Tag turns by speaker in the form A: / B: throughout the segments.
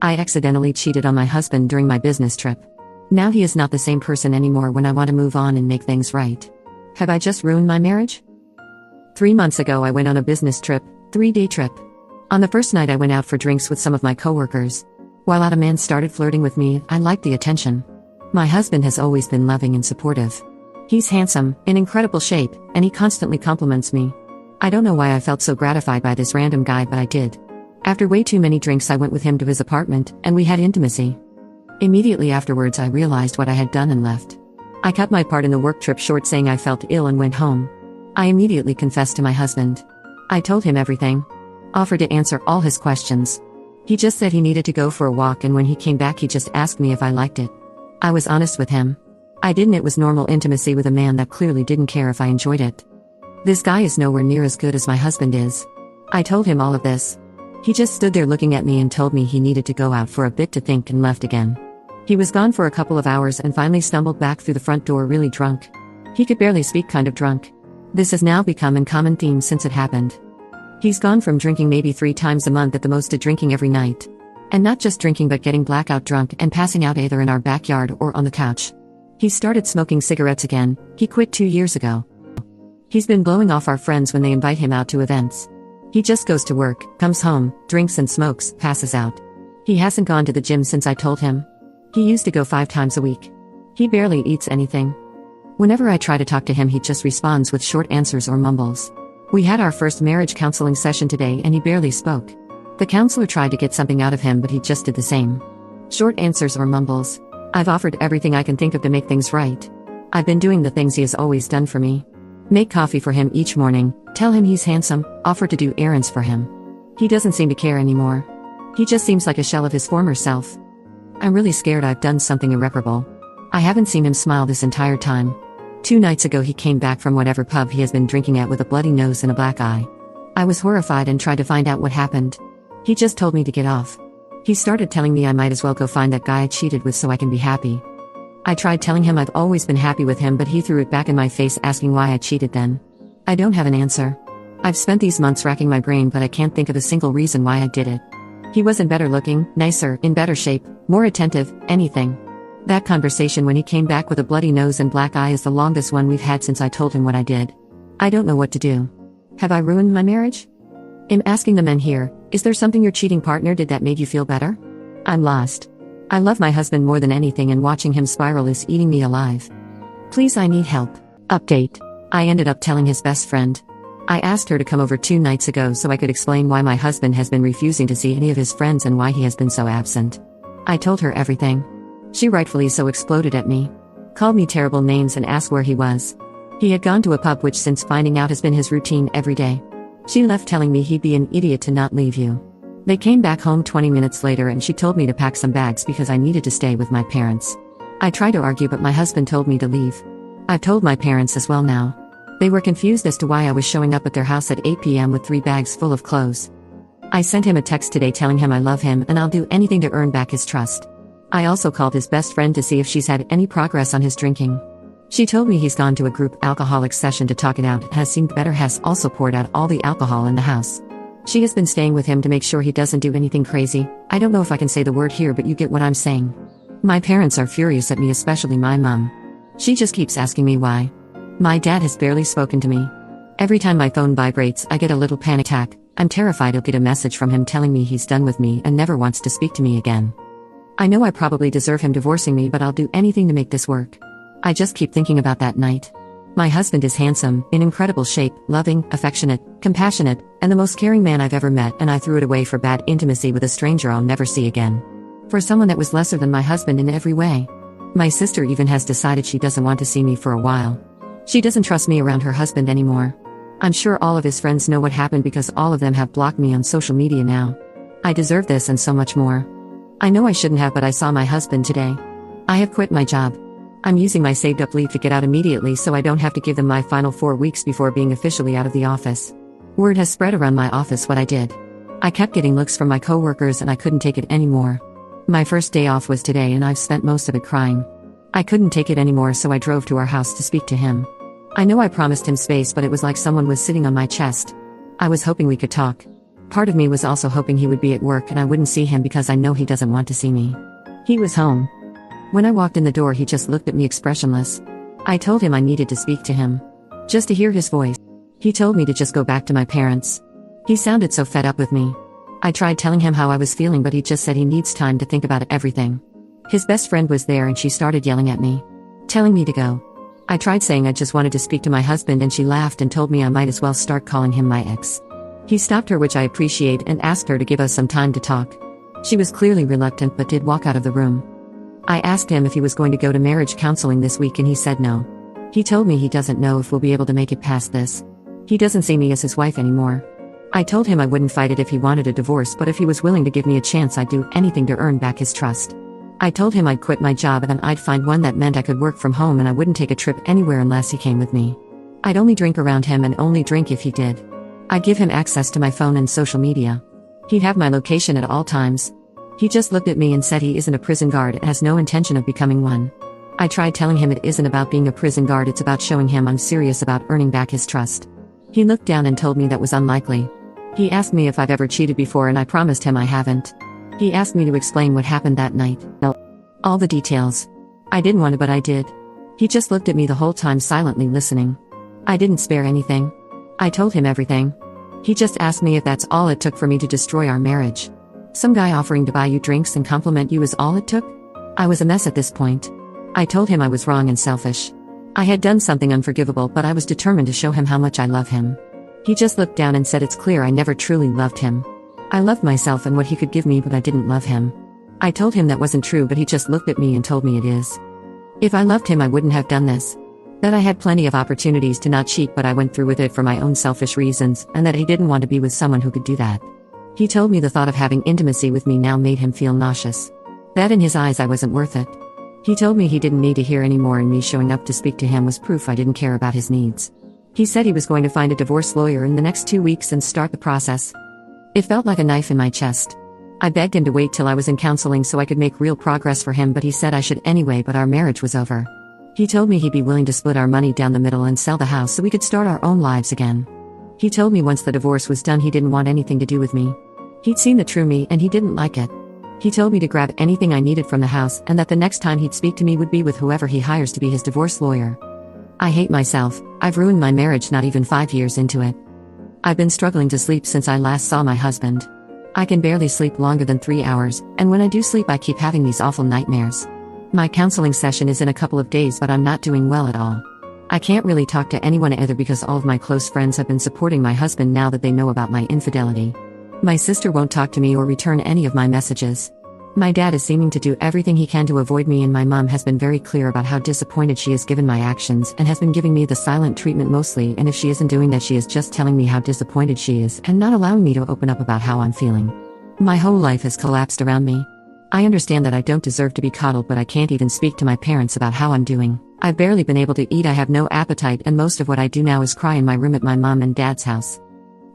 A: I accidentally cheated on my husband during my business trip. Now he is not the same person anymore when I want to move on and make things right. Have I just ruined my marriage? 3 months ago I went on a business trip, 3-day trip. On the first night I went out for drinks with some of my coworkers. While out a man started flirting with me, I liked the attention. My husband has always been loving and supportive. He's handsome, in incredible shape, and he constantly compliments me. I don't know why I felt so gratified by this random guy, but I did. After way too many drinks I went with him to his apartment, and we had intimacy. Immediately afterwards I realized what I had done and left. I cut my part in the work trip short, saying I felt ill, and went home. I immediately confessed to my husband. I told him everything. Offered to answer all his questions. He just said he needed to go for a walk, and when he came back he just asked me if I liked it. I was honest with him. I didn't. It was normal intimacy with a man that clearly didn't care if I enjoyed it. This guy is nowhere near as good as my husband is. I told him all of this. He just stood there looking at me and told me he needed to go out for a bit to think, and left again. He was gone for a couple of hours and finally stumbled back through the front door really drunk. He could barely speak, kind of drunk. This has now become a common theme since it happened. He's gone from drinking maybe 3 times a month at the most to drinking every night. And not just drinking, but getting blackout drunk and passing out either in our backyard or on the couch. He started smoking cigarettes again. He quit 2 years ago. He's been blowing off our friends when they invite him out to events. He just goes to work, comes home, drinks and smokes, passes out. He hasn't gone to the gym since I told him. He used to go 5 times a week. He barely eats anything. Whenever I try to talk to him he just responds with short answers or mumbles. We had our first marriage counseling session today and he barely spoke. The counselor tried to get something out of him, but he just did the same. Short answers or mumbles. I've offered everything I can think of to make things right. I've been doing the things he has always done for me. Make coffee for him each morning, tell him he's handsome, offer to do errands for him. He doesn't seem to care anymore. He just seems like a shell of his former self. I'm really scared I've done something irreparable. I haven't seen him smile this entire time. 2 nights ago he came back from whatever pub he has been drinking at with a bloody nose and a black eye. I was horrified and tried to find out what happened. He just told me to get off. He started telling me I might as well go find that guy I cheated with so I can be happy. I tried telling him I've always been happy with him, but he threw it back in my face asking why I cheated then. I don't have an answer. I've spent these months racking my brain, but I can't think of a single reason why I did it. He wasn't better looking, nicer, in better shape, more attentive, anything. That conversation when he came back with a bloody nose and black eye is the longest one we've had since I told him what I did. I don't know what to do. Have I ruined my marriage? I'm asking the men here, is there something your cheating partner did that made you feel better? I'm lost. I love my husband more than anything, and watching him spiral is eating me alive. Please, I need help. Update. I ended up telling his best friend. I asked her to come over 2 nights ago so I could explain why my husband has been refusing to see any of his friends and why he has been so absent. I told her everything. She rightfully so exploded at me. Called me terrible names and asked where he was. He had gone to a pub, which since finding out has been his routine every day. She left telling me he'd be an idiot to not leave you. They came back home 20 minutes later and she told me to pack some bags because I needed to stay with my parents. I tried to argue, but my husband told me to leave. I've told my parents as well now. They were confused as to why I was showing up at their house at 8 p.m. with 3 bags full of clothes. I sent him a text today telling him I love him and I'll do anything to earn back his trust. I also called his best friend to see if she's had any progress on his drinking. She told me he's gone to a group alcoholic session to talk it out and has seemed better. Has also poured out all the alcohol in the house. She has been staying with him to make sure he doesn't do anything crazy. I don't know if I can say the word here, but you get what I'm saying. My parents are furious at me, especially my mom. She just keeps asking me why. My dad has barely spoken to me. Every time my phone vibrates, I get a little panic attack. I'm terrified I'll get a message from him telling me he's done with me and never wants to speak to me again. I know I probably deserve him divorcing me, but I'll do anything to make this work. I just keep thinking about that night. My husband is handsome, in incredible shape, loving, affectionate, compassionate, and the most caring man I've ever met, and I threw it away for bad intimacy with a stranger I'll never see again. For someone that was lesser than my husband in every way. My sister even has decided she doesn't want to see me for a while. She doesn't trust me around her husband anymore. I'm sure all of his friends know what happened because all of them have blocked me on social media now. I deserve this and so much more. I know I shouldn't have, but I saw my husband today. I have quit my job. I'm using my saved up leave to get out immediately so I don't have to give them my final 4 weeks before being officially out of the office. Word has spread around my office what I did. I kept getting looks from my coworkers and I couldn't take it anymore. My first day off was today and I've spent most of it crying. I couldn't take it anymore, so I drove to our house to speak to him. I know I promised him space, but it was like someone was sitting on my chest. I was hoping we could talk. Part of me was also hoping he would be at work and I wouldn't see him because I know he doesn't want to see me. He was home. When I walked in the door, he just looked at me expressionless. I told him I needed to speak to him. Just to hear his voice. He told me to just go back to my parents. He sounded so fed up with me. I tried telling him how I was feeling, but he just said he needs time to think about everything. His best friend was there and she started yelling at me, telling me to go. I tried saying I just wanted to speak to my husband and she laughed and told me I might as well start calling him my ex. He stopped her, which I appreciate, and asked her to give us some time to talk. She was clearly reluctant but did walk out of the room. I asked him if he was going to go to marriage counseling this week and he said no. He told me he doesn't know if we'll be able to make it past this. He doesn't see me as his wife anymore. I told him I wouldn't fight it if he wanted a divorce, but if he was willing to give me a chance, I'd do anything to earn back his trust. I told him I'd quit my job and I'd find one that meant I could work from home and I wouldn't take a trip anywhere unless he came with me. I'd only drink around him and only drink if he did. I'd give him access to my phone and social media. He'd have my location at all times. He just looked at me and said he isn't a prison guard and has no intention of becoming one. I tried telling him it isn't about being a prison guard, it's about showing him I'm serious about earning back his trust. He looked down and told me that was unlikely. He asked me if I've ever cheated before and I promised him I haven't. He asked me to explain what happened that night. All the details. I didn't want to, but I did. He just looked at me the whole time, silently listening. I didn't spare anything. I told him everything. He just asked me if that's all it took for me to destroy our marriage. Some guy offering to buy you drinks and compliment you is all it took? I was a mess at this point. I told him I was wrong and selfish. I had done something unforgivable, but I was determined to show him how much I love him. He just looked down and said it's clear I never truly loved him. I loved myself and what he could give me, but I didn't love him. I told him that wasn't true, but he just looked at me and told me it is. If I loved him, I wouldn't have done this. That I had plenty of opportunities to not cheat, but I went through with it for my own selfish reasons, and that he didn't want to be with someone who could do that. He told me the thought of having intimacy with me now made him feel nauseous. That in his eyes I wasn't worth it. He told me he didn't need to hear any more, and me showing up to speak to him was proof I didn't care about his needs. He said he was going to find a divorce lawyer in the next 2 weeks and start the process. It felt like a knife in my chest. I begged him to wait till I was in counseling so I could make real progress for him, but he said I should anyway, but our marriage was over. He told me he'd be willing to split our money down the middle and sell the house so we could start our own lives again. He told me once the divorce was done he didn't want anything to do with me. He'd seen the true me and he didn't like it. He told me to grab anything I needed from the house and that the next time he'd speak to me would be with whoever he hires to be his divorce lawyer. I hate myself. I've ruined my marriage not even 5 years into it. I've been struggling to sleep since I last saw my husband. I can barely sleep longer than 3 hours, and when I do sleep I keep having these awful nightmares. My counseling session is in a couple of days, but I'm not doing well at all. I can't really talk to anyone either because all of my close friends have been supporting my husband now that they know about my infidelity. My sister won't talk to me or return any of my messages. My dad is seeming to do everything he can to avoid me, and my mom has been very clear about how disappointed she is given my actions and has been giving me the silent treatment mostly, and if she isn't doing that she is just telling me how disappointed she is and not allowing me to open up about how I'm feeling. My whole life has collapsed around me. I understand that I don't deserve to be coddled, but I can't even speak to my parents about how I'm doing. I've barely been able to eat, I have no appetite, and most of what I do now is cry in my room at my mom and dad's house.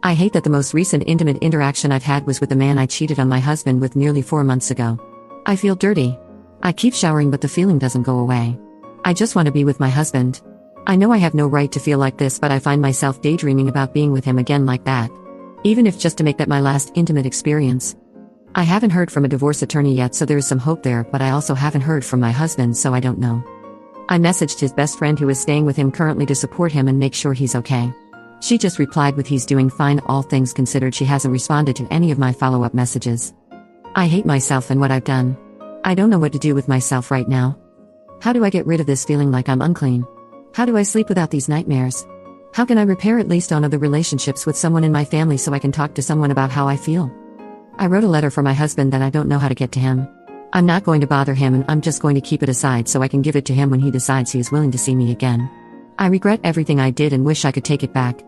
A: I hate that the most recent intimate interaction I've had was with the man I cheated on my husband with nearly 4 months ago. I feel dirty. I keep showering, but the feeling doesn't go away. I just want to be with my husband. I know I have no right to feel like this, but I find myself daydreaming about being with him again like that. Even if just to make that my last intimate experience. I haven't heard from a divorce attorney yet, so there is some hope there, but I also haven't heard from my husband, so I don't know. I messaged his best friend who is staying with him currently to support him and make sure he's okay. She just replied with he's doing fine all things considered. She hasn't responded to any of my follow-up messages. I hate myself and what I've done. I don't know what to do with myself right now. How do I get rid of this feeling like I'm unclean? How do I sleep without these nightmares? How can I repair at least on other relationships with someone in my family so I can talk to someone about how I feel? I wrote a letter for my husband that I don't know how to get to him. I'm not going to bother him, and I'm just going to keep it aside so I can give it to him when he decides he is willing to see me again. I regret everything I did and wish I could take it back.